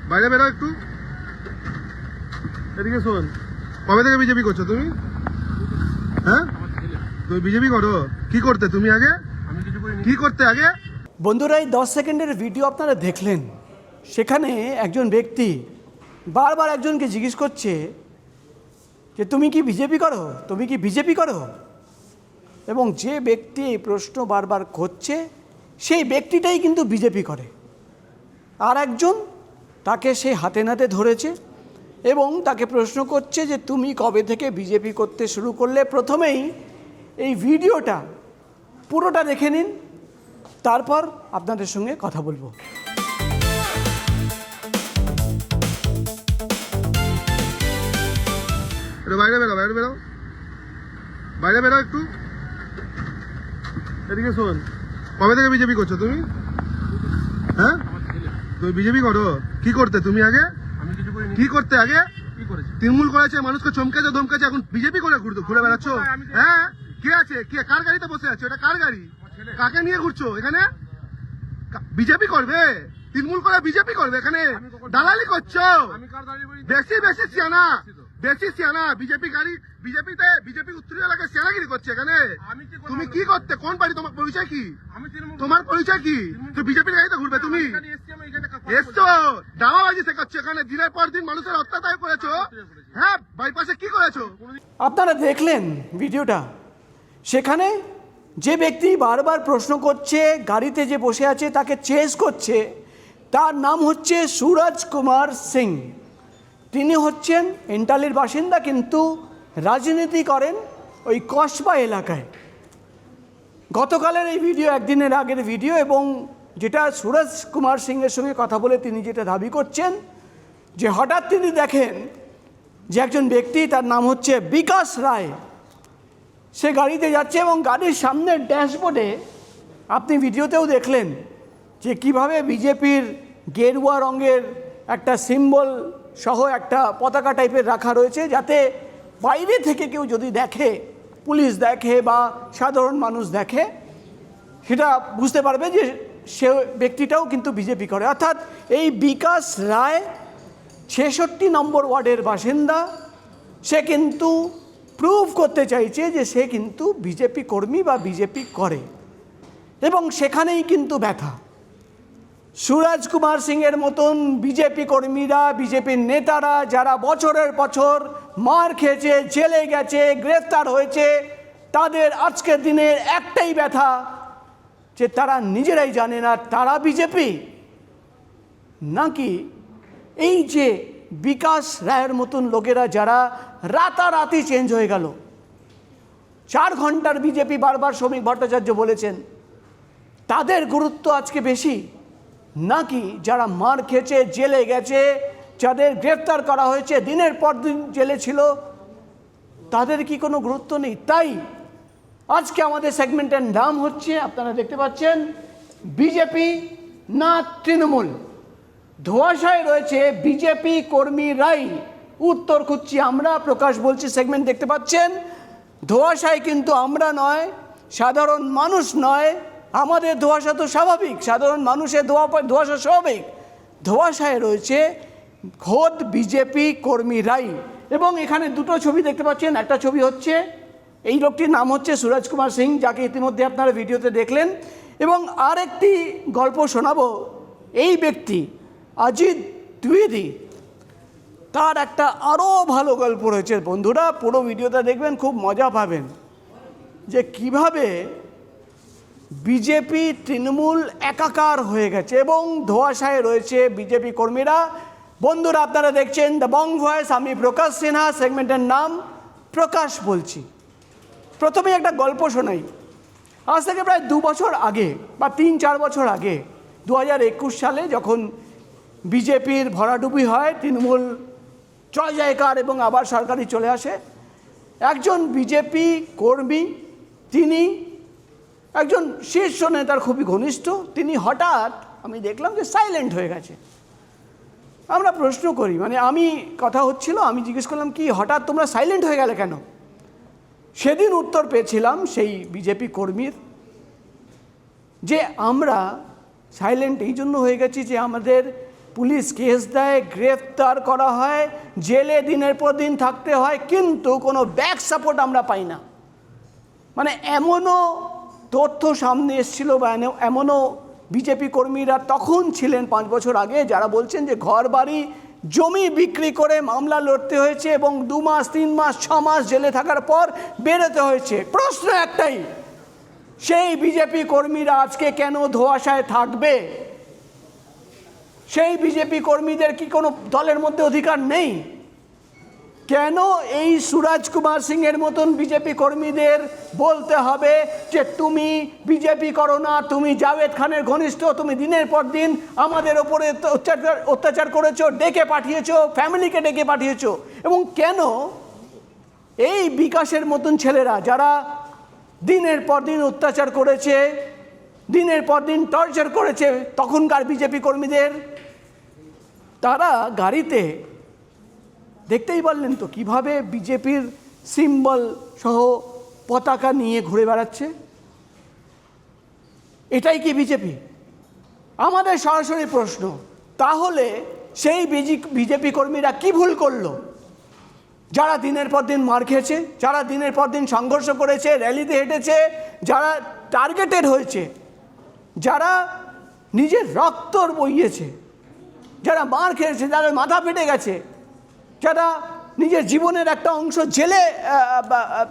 বাইরে বেরো একটু, এদিকে শোন। কবে থেকে বিজেপি করছো তুমি? হ্যাঁ, তুমি বিজেপি করো? কি করতে তুমি আগে? কি করতে আগে? বন্ধুরা, এই 10 সেকেন্ডের ভিডিও আপনারা দেখলেন। সেখানে একজন ব্যক্তি বারবার একজনকে জিজ্ঞেস করছে যে তুমি কি বিজেপি করো, তুমি কি বিজেপি করো? এবং যে ব্যক্তি এই প্রশ্ন বারবার করছে সেই ব্যক্তিটাই কিন্তু বিজেপি করে। আর একজন তাকে সে হাতে নাতে ধরেছে এবং তাকে প্রশ্ন করছে যে তুমি কবে থেকে বিজেপি করতে শুরু করলে। প্রথমেই এই ভিডিওটা পুরোটা দেখে নিন, তারপর আপনাদের সঙ্গে কথা বলবো। বাইরে বেরো, বাইরে বেরো, বাইরে বেরো একটু, এদিকে শোন। কবে থেকে বিজেপি করছো তুমি? হ্যাঁ, তুমি বিজেপি করো? কি করতে তুমি আগে? কি করতে আগে? তৃণমূল করেছে, মানুষকে চমকেছে ধমকেছে, এখন বিজেপি করে ঘুরে বেড়াচ্ছ? হ্যাঁ, কে আছে? কে কার গাড়িতে বসে আছে? এটা কার গাড়ি? কাকে নিয়ে ঘুরছো এখানে? বিজেপি করবে? তৃণমূল করে বিজেপি করবে? এখানে দালালি করছো। বেশি বেশি সিয়ানা, বেশি সিয়ানা। বিজেপি গাড়ি, বিজেপি উত্তর এলাকায় সিয়ানাগিরি করছে এখানে। তুমি কি করতে? কোন পার্টি? তোমার পরিচয় কি? তোমার পরিচয় কি? তো বিজেপির গাড়িতে ঘুরবে তুমি? এসছো দাওয়াবাজি শেখাচ্ছ এখানে, দিনের পর দিন মানুষের অত্যাচার করেছো। হ্যাঁ, বাইপাসে কি করেছো? আপনারা দেখলেন ভিডিওটা। সেখানে যে ব্যক্তি বারবার প্রশ্ন করছে, গাড়িতে যে বসে আছে তাকে চেস করছে, তার নাম হচ্ছে সুরজ কুমার সিং। তিনি হচ্ছেন এন্টালির বাসিন্দা, কিন্তু রাজনীতি করেন ওই কসবা এলাকায়। গতকালের এই ভিডিও, একদিনের আগের ভিডিও, এবং যেটা সুরজ কুমার সিংয়ের সঙ্গে কথা বলে তিনি যেটা দাবি করছেন যে হঠাৎ তিনি দেখেন যে একজন ব্যক্তি, তার নাম হচ্ছে বিকাশ রায়, সে গাড়িতে যাচ্ছে এবং গাড়ির সামনের ড্যাশবোর্ডে আপনি ভিডিওতেও দেখলেন যে কিভাবে বিজেপির গেরুয়া রঙের একটা সিম্বল সহ একটা পতাকা টাইপের রাখা রয়েছে, যাতে বাইরে থেকে কেউ যদি দেখে, পুলিশ দেখে বা সাধারণ মানুষ দেখে, সেটা বুঝতে পারবে যে সে ব্যক্তিটাও কিন্তু বিজেপি করে। অর্থাৎ এই বিকাশ রায় 66 নম্বর ওয়ার্ডের বাসিন্দা। সে কিন্তু প্রুভ করতে চাইছে যে সে কিন্তু বিজেপি কর্মী বা বিজেপি করে, এবং সেখানেই কিন্তু ব্যথা। সুরজ কুমার সিংয়ের মতন বিজেপি কর্মীরা, বিজেপির নেতারা যারা বছরের বছর মার খেয়েছে, জেলে গেছে, গ্রেফতার হয়েছে, তাদের আজকের দিনের একটাই ব্যথা যে তারা নিজেরাই জানে না তারা বিজেপি নাকি এই যে বিকাশ রায়ের মতন লোকেরা যারা রাতারাতি চেঞ্জ হয়ে গেল। 4 ঘন্টার বিজেপি, বারবার শ্রমিক ভট্টাচার্য বলেছেন, তাদের গুরুত্ব আজকে বেশি নাকি যারা মার খেয়েছে, জেলে গেছে, যাদের গ্রেফতার করা হয়েছে, দিনের পর দিন জেলে ছিল, তাদের কি কোনো গুরুত্ব নেই? তাই আজকে আমাদের সেগমেন্টের নাম হচ্ছে, আপনারা দেখতে পাচ্ছেন, বিজেপি না তৃণমূল। ধোঁয়াশায় রয়েছে বিজেপি কর্মীরাই উত্তর খুঁজছি আমরা। প্রকাশ বলছি, সেগমেন্ট দেখতে পাচ্ছেন। ধোঁয়াশায় কিন্তু আমরা নয়, সাধারণ মানুষ নয়। আমাদের ধোঁয়াশা তো স্বাভাবিক, সাধারণ মানুষের ধোঁয়াশা স্বাভাবিক। ধোঁয়াশায় রয়েছে খোদ বিজেপি কর্মীরাই। এবং এখানে দুটো ছবি দেখতে পাচ্ছেন। একটা ছবি হচ্ছে, এই লোকটির নাম হচ্ছে সুরজ কুমার সিং, যাকে ইতিমধ্যে আপনারা ভিডিওতে দেখলেন। এবং আরেকটি গল্প শোনাবো। এই ব্যক্তি অজিত দ্বিবেদী, তার একটা আরও ভালো গল্প রয়েছে। বন্ধুরা, পুরো ভিডিওটা দেখবেন, খুব মজা পাবেন যে কিভাবে বিজেপি তৃণমূল একাকার হয়ে গেছে এবং ধোঁয়াশায় রয়েছে বিজেপি কর্মীরা। বন্ধুরা, আপনারা দেখছেন দ্য বং ভয়েস। আমি প্রকাশ সিনহা, সেগমেন্টের নাম প্রকাশ বলছি। প্রথমে একটা গল্প শোনাই। আজ থেকে প্রায় 2 বছর আগে বা 3-4 বছর আগে, 2021 সালে যখন বিজেপির ভরাডুবি হয়, তৃণমূল জয় জয়কার এবং আবার সরকারি চলে আসে, একজন বিজেপি কর্মী, তিনি একজন শীর্ষ নেতার খুবই ঘনিষ্ঠ, তিনি হঠাৎ আমি দেখলাম যে সাইলেন্ট হয়ে গেছে। আমরা প্রশ্ন করি, মানে আমি কথা হচ্ছিল, আমি জিজ্ঞেস করলাম কি হঠাৎ তোমরা সাইলেন্ট হয়ে গেলে কেন? সেদিন উত্তর পেয়েছিলাম সেই বিজেপি কর্মীর যে আমরা সাইলেন্ট এই জন্য হয়ে গেছি যে আমাদের পুলিশ কেস দেয়, গ্রেফতার করা হয়, জেলে দিনের পর দিন থাকতে হয়, কিন্তু কোনো ব্যাক সাপোর্ট আমরা পাই না। মানে এমনও তথ্য সামনে এসেছিল বা এমনও বিজেপি কর্মীরা তখন ছিলেন 5 বছর আগে, যারা বলছেন যে ঘর বাড়ি জমি বিক্রি করে মামলা লড়তে হয়েছে এবং 2 মাস 3 মাস 6 মাস জেলে থাকার পর বেরোতে হয়েছে। প্রশ্ন একটাই, সেই বিজেপি কর্মীরা আজকে কেন ধোঁয়াশায় থাকবে? সেই বিজেপি কর্মীদের কি কোনো দলের মধ্যে অধিকার নেই? কেন এই সুরাজ কুমার সিংয়ের মতন বিজেপি কর্মীদের বলতে হবে যে তুমি বিজেপি করো না, তুমি জাভেদ খানের ঘনিষ্ঠ, তুমি দিনের পর দিন আমাদের ওপরে অত্যাচার করেছো, ডেকে পাঠিয়েছো, ফ্যামিলিকে ডেকে পাঠিয়েছো? এবং কেন এই বিকাশের মতন ছেলেরা যারা দিনের পর দিন অত্যাচার করেছে, দিনের পর দিন টর্চার করেছে তখনকার বিজেপি কর্মীদের, তারা গাড়িতে দেখতেই পারলেন তো কিভাবে বিজেপির সিম্বল সহ পতাকা নিয়ে ঘুরে বেড়াচ্ছে? এটাই কি বিজেপি? আমাদের সরাসরি প্রশ্ন, তাহলে সেই বিজেপি কর্মীরা কি ভুল করলো? যারা দিনের পর দিন মার খেয়েছে, যারা দিনের পর দিন সংঘর্ষ করেছে, র্যালিতে হেঁটেছে, যারা টার্গেটেড হয়েছে, যারা নিজের রক্ত বইয়েছে, যারা মার খেয়েছে, যারা মাথা ফেটে গেছে, যারা নিজের জীবনের একটা অংশ জেলে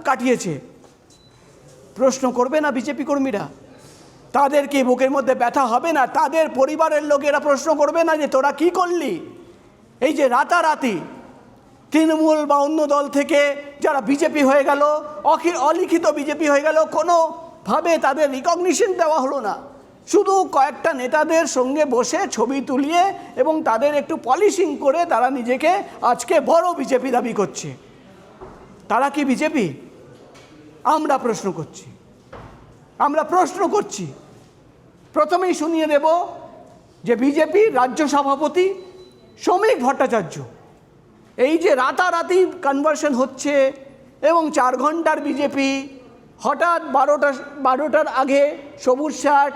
কাটিয়েছে, প্রশ্ন করবে না বিজেপি কর্মীরা? তাদের কি বুকের মধ্যে ব্যথা হবে না? তাদের পরিবারের লোকেরা প্রশ্ন করবে না যে তোরা কি করলি? এই যে রাতারাতি তৃণমূল বা অন্য দল থেকে যারা বিজেপি হয়ে গেল, অলিখিত বিজেপি হয়ে গেল, কোনোভাবে তাদের রিকগনিশন দেওয়া হলো না, শুধু কয়েকটা নেতাদের সঙ্গে বসে ছবি তুলিয়ে এবং তাদের একটু পলিশিং করে তারা নিজেকে আজকে বড় বিজেপি দাবি করছে। তারা কি বিজেপি? আমরা প্রশ্ন করছি। প্রথমেই শুনিয়ে দেব যে বিজেপির রাজ্য সভাপতি শ্রমিক ভট্টাচার্য, এই যে রাতারাতি কনভার্সন হচ্ছে এবং 4 ঘন্টার বিজেপি, হঠাৎ 12টার আগে সবুজ শার্ট,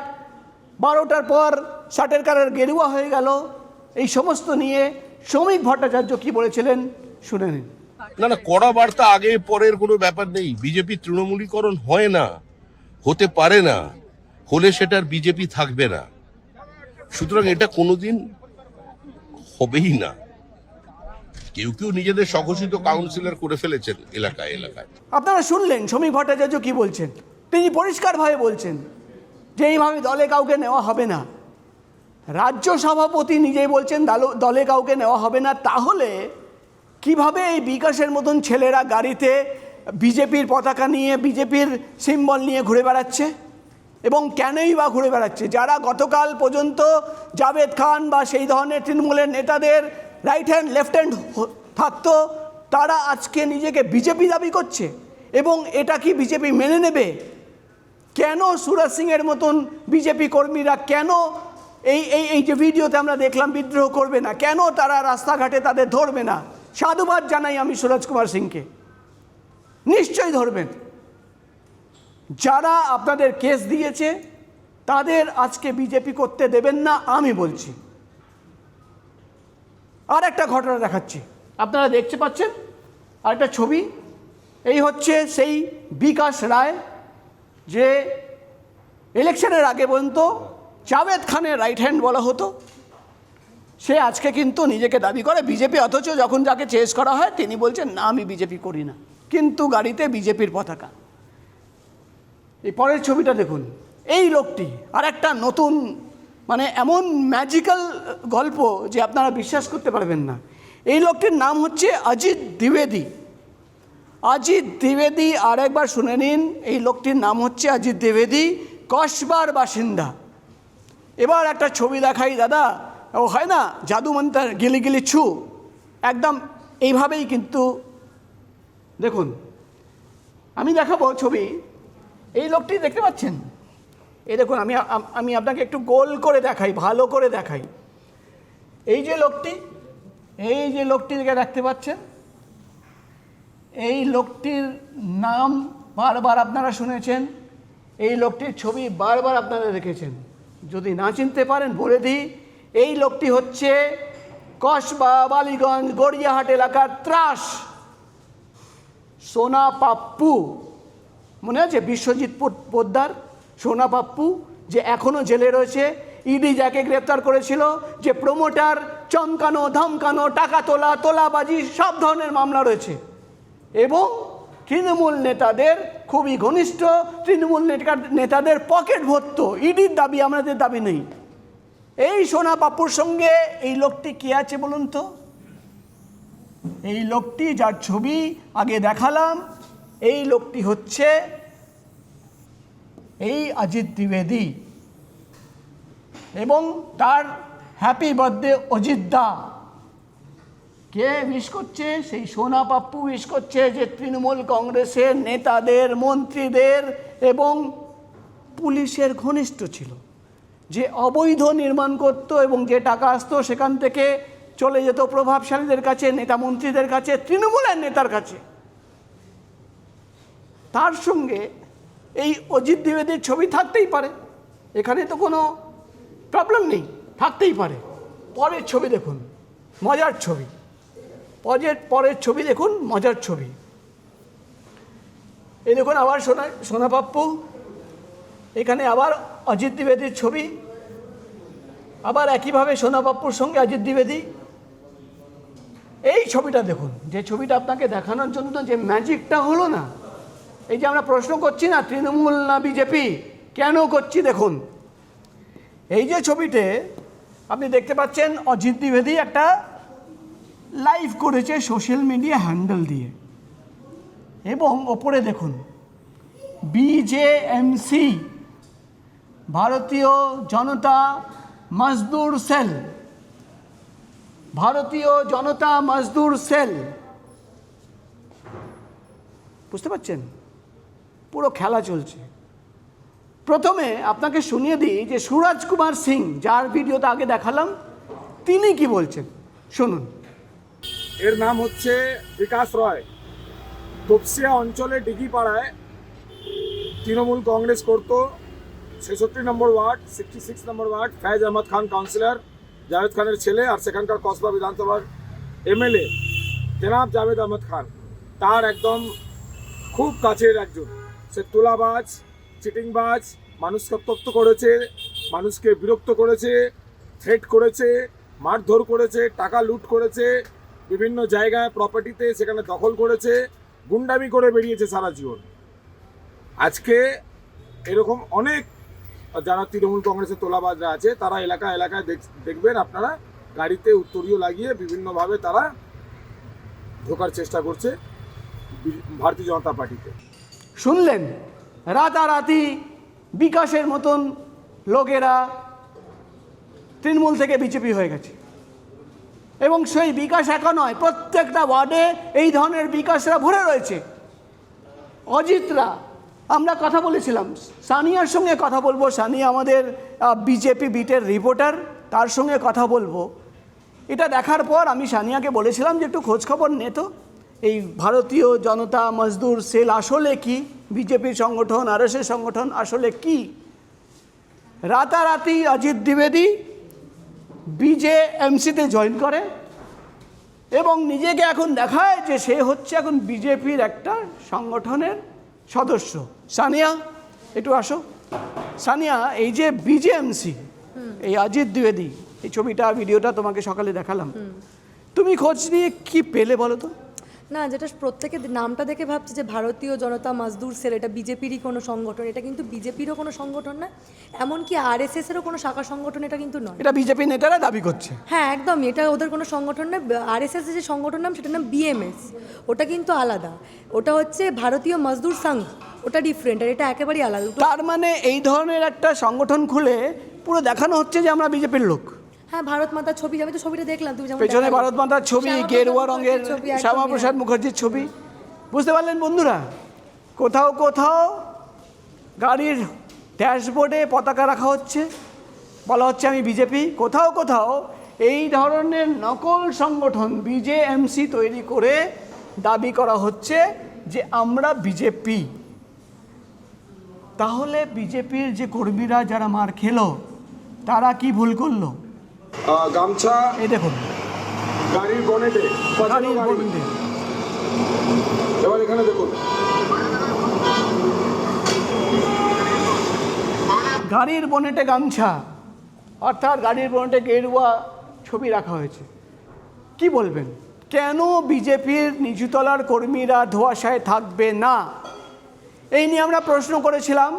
12টার পর শার্টের কালার গেরুয়া হয়ে গেল, এই সমস্ত নিয়ে শ্রমিক ভট্টাচার্য কি বলেছিলেন শুনে নিন। না, কড়া বার্তা আগে পরের কোনো ব্যাপার নেই। বিজেপি তৃণমূলীকরণ হয় না, হতে পারে না, হলে সেটার বিজেপি থাকবে না। সুতরাং এটা কোনোদিন হবেই না। কেউ কেউ নিজেদের স্বঘোষিত কাউন্সিলর করে ফেলেছেন এলাকায়। আপনারা শুনলেন শ্রমিক ভট্টাচার্য কি বলছেন। তিনি পরিষ্কারভাবে বলছেন যে এইভাবে দলে কাউকে নেওয়া হবে না। রাজ্য সভাপতি নিজেই বলছেন দলে কাউকে নেওয়া হবে না। তাহলে কিভাবে এই বিকাশের মতন ছেলেরা গাড়িতে বিজেপির পতাকা নিয়ে, বিজেপির সিম্বল নিয়ে ঘুরে বেড়াচ্ছে? এবং কেনই বা ঘুরে বেড়াচ্ছে? যারা গতকাল পর্যন্ত জাভেদ খান বা সেই ধরনের তৃণমূলের নেতাদের রাইট হ্যান্ড লেফট হ্যান্ড থাকতো, তারা আজকে নিজেকে বিজেপি দাবি করছে। এবং এটা কি বিজেপি মেনে নেবে? কেন সুরাজ সিংয়ের মতন বিজেপি কর্মীরা কেন এই যে ভিডিওতে আমরা দেখলাম বিদ্রোহ করবে না? কেন তারা রাস্তাঘাটে তাদের ধরবে না? সাধুবাদ জানাই আমি সুরাজ কুমার সিংকে, নিশ্চয়ই ধরবেন। যারা আপনাদের কেস দিয়েছে তাদের আজকে বিজেপি করতে দেবেন না, আমি বলছি। আর একটা ঘটনা দেখাচ্ছি, আপনারা দেখতে পাচ্ছেন আর একটা ছবি। এই হচ্ছে সেই বিকাশ রায়, যে ইলেকশনের আগে পর্যন্ত জাভেদ খানের রাইট হ্যান্ড বলা হতো। সে আজকে কিন্তু নিজেকে দাবি করে বিজেপি, অথচ যখন যাকে চেস করা হয় তিনি বলছেন না আমি বিজেপি করি না, কিন্তু গাড়িতে বিজেপির পতাকা। এই পরের ছবিটা দেখুন। এই লোকটি আর একটা নতুন, মানে এমন ম্যাজিক্যাল গল্প যে আপনারা বিশ্বাস করতে পারবেন না। এই লোকটির নাম হচ্ছে অজিত দ্বিবেদী। অজিত দ্বিবেদী, আর একবার শুনে নিন, এই লোকটির নাম হচ্ছে অজিত দ্বিবেদী, কসবার বাসিন্দা। এবার একটা ছবি দেখাই দাদা, ও হয় না জাদু মন্ত্র গিলি গিলি ছু, একদম এইভাবেই কিন্তু দেখুন আমি দেখাবো ছবি। এই লোকটি দেখতে পাচ্ছেন? এই দেখুন, আমি আপনাকে একটু গোল করে দেখাই, ভালো করে দেখাই। এই যে লোকটিকে দেখতে পাচ্ছেন, এই লোকটির নাম বারবার আপনারা শুনেছেন, এই লোকটির ছবি বারবার আপনারা দেখেছেন। যদি না চিনতে পারেন বলে দিই, এই লোকটি হচ্ছে কসবা, বালিগঞ্জ, গড়িয়াহাট এলাকার ত্রাস সোনা পাপ্পু। মনে আছে বিশ্বজিৎ পোদ্দার, সোনা পাপ্পু, যে এখনও জেলে রয়েছে। ইডি যাকে গ্রেপ্তার করেছিল, যে প্রমোটার, চমকানো, ধমকানো, টাকা তোলা, তোলাবাজি, সব ধরনের মামলা রয়েছে। এবং তৃণমূল নেতাদের খুবই ঘনিষ্ঠ, তৃণমূল নেতাদের পকেট ভর্ত। ইডির দাবি, আমাদের দাবি নেই। এই সোনা পাপ্পুর সঙ্গে এই লোকটি কে আছে বলুন তো? এই লোকটি যার ছবি আগে দেখালাম, এই লোকটি হচ্ছে এই অজিত দ্বিবেদী। এবং তার হ্যাপি বার্থডে অজিত দা। কে উইশ করছে? সেই সোনা পাপ্পু উইশ করছে, যে তৃণমূল কংগ্রেসের নেতাদের, মন্ত্রীদের এবং পুলিশের ঘনিষ্ঠ ছিল, যে অবৈধ নির্মাণ করত এবং যে টাকা আসতো সেখান থেকে চলে যেত প্রভাবশালীদের কাছে, নেতা মন্ত্রীদের কাছে, তৃণমূলের নেতার কাছে। তার সঙ্গে এই অজিত দ্বিবেদীর ছবি থাকতেই পারে, এখানে তো কোনো প্রবলেম নেই, থাকতেই পারে। পরের ছবি দেখুন, মজার ছবি। পরের ছবি দেখুন, মজার ছবি। এই দেখুন আবার সোনা পাপ্পু, এখানে আবার অজিত দ্বিবেদীর ছবি, আবার একইভাবে সোনা পাপ্পুর সঙ্গে অজিত দ্বিবেদী। এই ছবিটা দেখুন, যে ছবিটা আপনাকে দেখানোর জন্য যে ম্যাজিকটা হলো না, এই যে আমরা প্রশ্ন করছি না তৃণমূল না বিজেপি, কেন করছি দেখুন। এই যে ছবিতে আপনি দেখতে পাচ্ছেন অজিত দ্বিবেদী একটা লাইভ করেছে সোশ্যাল মিডিয়া হ্যান্ডেল দিয়ে, এবং ওপরে দেখুন বিজেএমসি, ভারতীয় জনতা মজদুর সেল, ভারতীয় জনতা মজদুর সেল। বুঝতে পারছেন? পুরো খেলা চলছে। প্রথমে আপনাকে শুনিয়ে দিই যে সুরজ কুমার সিং, যার ভিডিওটা আগে দেখালাম, তিনি কি বলছেন শুনুন। এর নাম হচ্ছে বিকাশ রয়। তপসিয়া অঞ্চলে ডিগিপাড়ায় তৃণমূল কংগ্রেস করত। 66 নম্বর ওয়ার্ড, 66 নম্বর ওয়ার্ড, ফ্যাজ আহমদ খান কাউন্সিলর, জাভেদ খানের ছেলে, আর সেখানকার কসবা বিধানসভার এমএলএ জনাব জাভেদ আহমদ খান, তার একদম খুব কাছের একজন। সে তোলাবাজ, চিটিংবাজ, মানুষকে উত্ত্যক্ত করেছে, মানুষকে বিরক্ত করেছে, থ্রেট করেছে, মারধর করেছে, টাকা লুট করেছে, বিভিন্ন জায়গায় প্রপার্টিতে সেখানে দখল করেছে, গুন্ডামি করে বেরিয়েছে সারা জীবন। আজকে এরকম অনেক যারা তৃণমূল কংগ্রেসের তোলাবাজরা আছে, তারা এলাকায় এলাকায় দেখবেন আপনারা গাড়িতে উত্তরীয় লাগিয়ে বিভিন্নভাবে তারা ঢোকার চেষ্টা করছে ভারতীয় জনতা পার্টিতে। শুনলেন, রাতারাতি বিকাশের মতন লোকেরা তৃণমূল থেকে বিজেপি হয়ে গেছে। এবং সেই বিকাশ একা নয়, প্রত্যেকটা ওয়ার্ডে এই ধরনের বিকাশরা ভরে রয়েছে। অজিতরা, আমরা কথা বলেছিলাম, সানিয়ার সঙ্গে কথা বলবো, সানিয়া আমাদের বিজেপি বিটের রিপোর্টার, তার সঙ্গে কথা বলবো। এটা দেখার পর আমি সানিয়াকে বলেছিলাম যে একটু খোঁজখবর নে তো, এই ভারতীয় জনতা মজদুর সেল আসলে কি, বিজেপির সংগঠন, আরএসএস সংগঠন আসলে কি। রাতারাতি অজিত দ্বিবেদী বিজেএমসিতে জয়েন করে এবং নিজেকে এখন দেখায় যে সে হচ্ছে এখন বিজেপির একটা সংগঠনের সদস্য। সানিয়া একটু আসো। সানিয়া, এই যে বিজেএমসি, এই অজিত দ্বিবেদী, এই ছবিটা ভিডিওটা তোমাকে সকালে দেখালাম, তুমি খোঁজ নিয়ে কি পেলে বলো তো? না, যেটা প্রত্যেকে নামটা দেখে ভাবছে যে ভারতীয় জনতা মজদুর সেল, এটা বিজেপিরই কোনো সংগঠন। এটা কিন্তু বিজেপিরও কোনো সংগঠন না, এমনকি আরএসএসেরও কোনো শাখা সংগঠন এটা কিন্তু নয়। এটা বিজেপি নেতারা দাবি করছে। হ্যাঁ, একদমই, এটা ওদের কোনো সংগঠন না। আরএসএস যে সংগঠন নাম, সেটার নাম বিএমএস, ওটা কিন্তু আলাদা। ওটা হচ্ছে ভারতীয় মজদুর সংঘ, ওটা ডিফারেন্ট, আর এটা একেবারেই আলাদা। তার মানে এই ধরনের একটা সংগঠন খুলে পুরো দেখানো হচ্ছে যে আমরা বিজেপির লোক। হ্যাঁ, ভারত মাতার ছবি, আমি তো ছবিটা দেখলাম, তুমি যেমন পেছনে ভারত মাতার ছবি, গেরুয়া রঙের শ্যামাপ্রসাদ মুখার্জির ছবি। বুঝতে পারলেন বন্ধুরা? কোথাও কোথাও গাড়ির ড্যাশবোর্ডে পতাকা রাখা হচ্ছে, বলা হচ্ছে আমি বিজেপি। কোথাও কোথাও এই ধরনের নকল সংগঠন বিজেএমসি তৈরি করে দাবি করা হচ্ছে যে আমরা বিজেপি। তাহলে বিজেপির যে কর্মীরা যারা মার খেলো, তারা কি ভুল করলো? গামছা এই দেখুন গাড়ির বনেটে, গাড়ির বনেটে। এবার এখানে দেখুন, গাড়ির বনেটে গামছা, অর্থাৎ গাড়ির বনেটে গেরুয়া ছবি রাখা হয়েছে। কি বলবেন, কেন বিজেপির নিচুতলার কর্মীরা ধোঁয়াশায় থাকবে না? এই নিয়ে আমরা প্রশ্ন করেছিলাম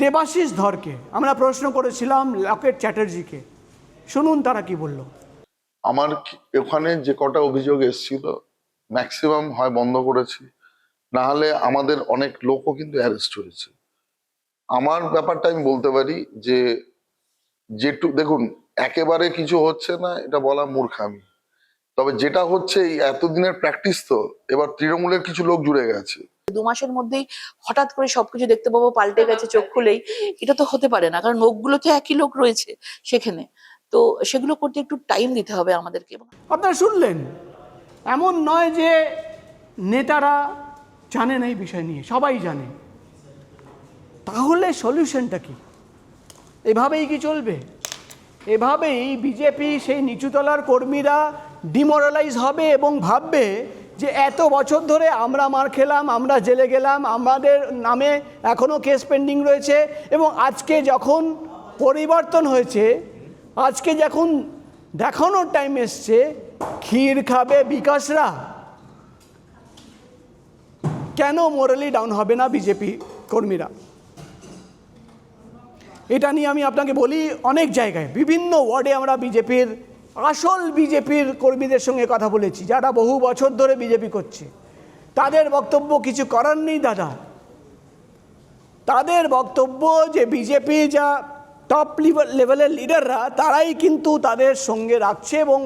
দেবাশিস ধরকে, আমরা প্রশ্ন করেছিলাম লকেট চ্যাটার্জিকে। শুনুন তারা কি বলল। আমার ওখানে যে কটা অভিযোগ এসেছিল ম্যাক্সিমাম হয় বন্ধ করেছি, না হলে আমাদের অনেক লোকও কিন্তু অ্যারেস্ট হয়েছে। আমার ব্যাপারটা আমি বলতে পারি যে দেখুন, একেবারে কিছু হচ্ছে না এটা বলা মূর্খামি, তবে যেটা হচ্ছে এই এতদিনের প্র্যাকটিস, তো এবার তৃণমূলের কিছু লোক জুড়ে গেছে। 2 মাসের মধ্যেই হঠাৎ করে সবকিছু দেখতে পাবো পাল্টে গেছে চোখ খুলেই, এটা তো হতে পারে না, কারণ লোকগুলো তো একই লোক রয়েছে সেখানে, তো সেগুলো করতে একটু টাইম দিতে হবে আমাদেরকে। আপনারা শুনলেন, এমন নয় যে নেতারা জানে না এই বিষয় নিয়ে, সবাই জানে। তাহলে সলিউশনটা কি? এভাবেই কি চলবে? এভাবেই বিজেপি সেই নিচুতলার কর্মীরা ডিমোরালাইজ হবে এবং ভাববে যে এত বছর ধরে আমরা মার খেলাম, আমরা জেলে গেলাম, আমাদের নামে এখনও কেস পেন্ডিং রয়েছে, এবং আজকে যখন পরিবর্তন হয়েছে, আজকে যখন দেখানোর টাইম এসছে, ক্ষীর খাবে বিকাশরা, কেন মোরালি ডাউন হবে না বিজেপি কর্মীরা? এটা নিয়ে আমি আপনাকে বলি, অনেক জায়গায় বিভিন্ন ওয়ার্ডে আমরা আসল বিজেপির কর্মীদের সঙ্গে কথা বলেছি, যারা বহু বছর ধরে বিজেপি করছে। তাদের বক্তব্য কিছু করার নেই দাদা। তাদের বক্তব্য যে বিজেপি যা টপ লেভেলের লিডাররা, তারাই কিন্তু তাদের সঙ্গে রাখছে এবং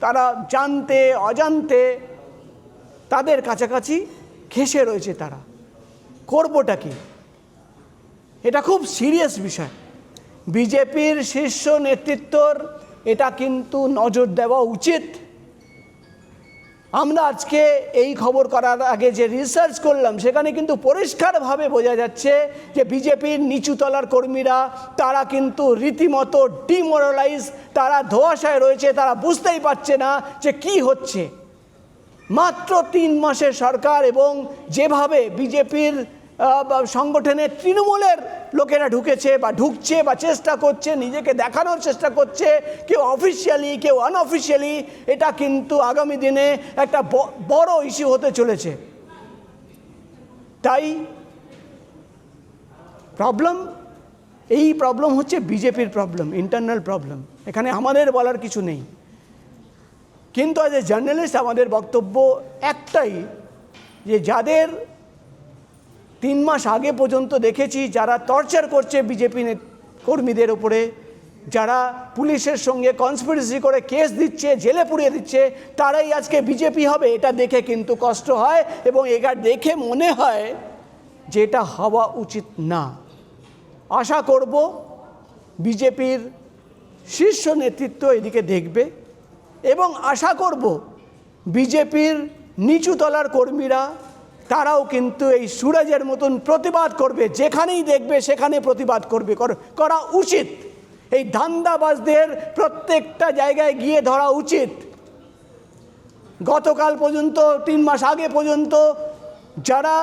তারা জানতে অজান্তে তাদের কাছাকাছি ঘেঁষে রয়েছে। তারা করবোটা কি? এটা খুব সিরিয়াস বিষয়। বিজেপির শীর্ষ নেতৃত্বর এটা কিন্তু নজর দেওয়া উচিত। আমরা আজকে এই খবর করার আগে যে রিসার্চ করলাম, সেখানে কিন্তু পরিষ্কারভাবে বোঝা যাচ্ছে যে বিজেপির নিচুতলার কর্মীরা তারা কিন্তু রীতিমতো ডিমোরালাইজ, তারা ধোঁয়াশায় রয়েছে, তারা বুঝতেই পারছে না যে কি হচ্ছে। মাত্র 3 মাসের সরকার, এবং যেভাবে বিজেপির সংগঠনের তৃণমূলের লোকেরা ঢুকেছে বা ঢুকছে বা চেষ্টা করছে, নিজেকে দেখানোর চেষ্টা করছে, কেউ অফিসিয়ালি কেউ আনঅফিসিয়ালি, এটা কিন্তু আগামী দিনে একটা বড় ইস্যু হতে চলেছে। তাই এই প্রবলেম হচ্ছে বিজেপির প্রবলেম, ইন্টারনাল প্রবলেম। এখানে আমাদের বলার কিছু নেই। কিন্তু অ্যাজ এ জার্নালিস্ট আমাদের বক্তব্য একটাই, যে যাদের 3 মাস আগে পর্যন্ত দেখেছি যারা টর্চার করছে বিজেপি কর্মীদের উপরে, যারা পুলিশের সঙ্গে কনস্পিরেসি করে কেস দিচ্ছে, জেলে পুড়িয়ে দিচ্ছে, তারাই আজকে বিজেপি হবে, এটা দেখে কিন্তু কষ্ট হয় এবং এটা দেখে মনে হয় যে এটা হওয়া উচিত না। আশা করব বিজেপির শীর্ষ নেতৃত্ব এদিকে দেখবে, এবং আশা করব বিজেপির নিচুতলার কর্মীরা তারাও কিন্তু এই সুরাজের মতন প্রতিবাদ করবে, যেখানেই দেখবে সেখানে প্রতিবাদ করবে, করা উচিত। এই ধান্দাবাজদের প্রত্যেকটা জায়গায় গিয়ে ধরা উচিত। গতকাল পর্যন্ত 3 মাস আগে পর্যন্ত যারা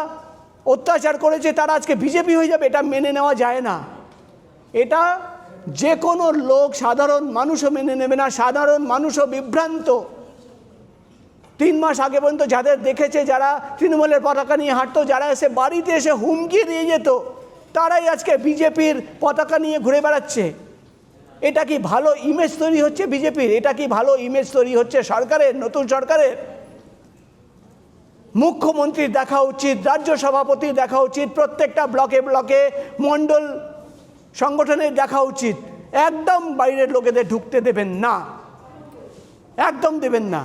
অত্যাচার করেছে তারা আজকে বিজেপি হয়ে যাবে, এটা মেনে নেওয়া যায় না। এটা যে কোনো লোক, সাধারণ মানুষও মেনে নেবে না, সাধারণ মানুষও বিভ্রান্ত। 3 মাস আগে পর্যন্ত যাদের দেখেছে, যারা তৃণমূলের পতাকা নিয়ে হাঁটতো, যারা এসে বাড়িতে এসে হুমকি দিয়ে যেত, তারাই আজকে বিজেপির পতাকা নিয়ে ঘুরে বেড়াচ্ছে। এটা কি ভালো ইমেজ তৈরি হচ্ছে বিজেপির? এটা কি ভালো ইমেজ তৈরি হচ্ছে সরকারের, নতুন সরকারের? মুখ্যমন্ত্রীর দেখা উচিত, রাজ্য সভাপতির দেখা উচিত, প্রত্যেকটা ব্লকে ব্লকে মণ্ডল সংগঠনের দেখা উচিত। একদম বাইরের লোকেদের ঢুকতে দেবেন না, একদম দেবেন না।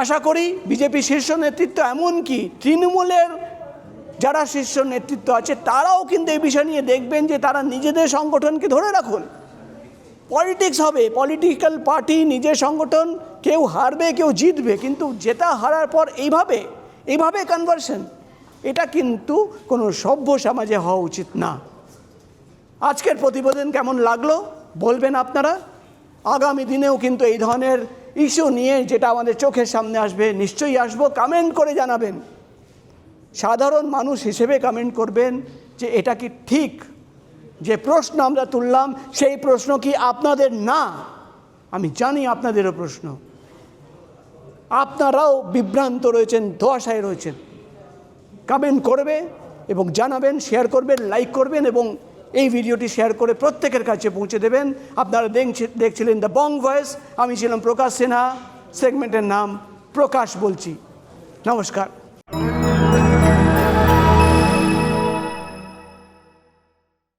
আশা করি বিজেপি শীর্ষ নেতৃত্ব, এমনকি তৃণমূলের যারা শীর্ষ নেতৃত্ব আছে, তারাও কিন্তু এই বিষয় নিয়ে দেখবেন যে তারা নিজেদের সংগঠনকে ধরে রাখুন। পলিটিক্স হবে, পলিটিক্যাল পার্টি, নিজের সংগঠন, কেউ হারবে কেউ জিতবে, কিন্তু জেতা হারার পর এইভাবে কনভার্সন, এটা কিন্তু কোনো সভ্য সমাজে হওয়া উচিত না। আজকের প্রতিবেদন কেমন লাগলো বলবেন আপনারা। আগামী দিনেও কিন্তু এই ধরনের ইস্যু নিয়ে যেটা আমাদের চোখের সামনে আসবে নিশ্চয়ই আসবো, কমেন্ট করে জানাবেন। সাধারণ মানুষ হিসেবে কমেন্ট করবেন যে এটা কি ঠিক, যে প্রশ্ন আমরা তুললাম সেই প্রশ্ন কি আপনাদের না? আমি জানি আপনাদেরও প্রশ্ন, আপনারাও বিভ্রান্ত রয়েছেন, ধোঁয়াশায় রয়েছেন। কমেন্ট করবে এবং জানাবেন, শেয়ার করবেন, লাইক করবেন এবং এই ভিডিওটি শেয়ার করে প্রত্যেকের কাছে পৌঁছে দেবেন। আপনারা দেখছিলেন দ্য বং ভয়েস। আমি ছিলাম প্রকাশ সিনহা, সেগমেন্টের নাম প্রকাশ বলছি। নমস্কার।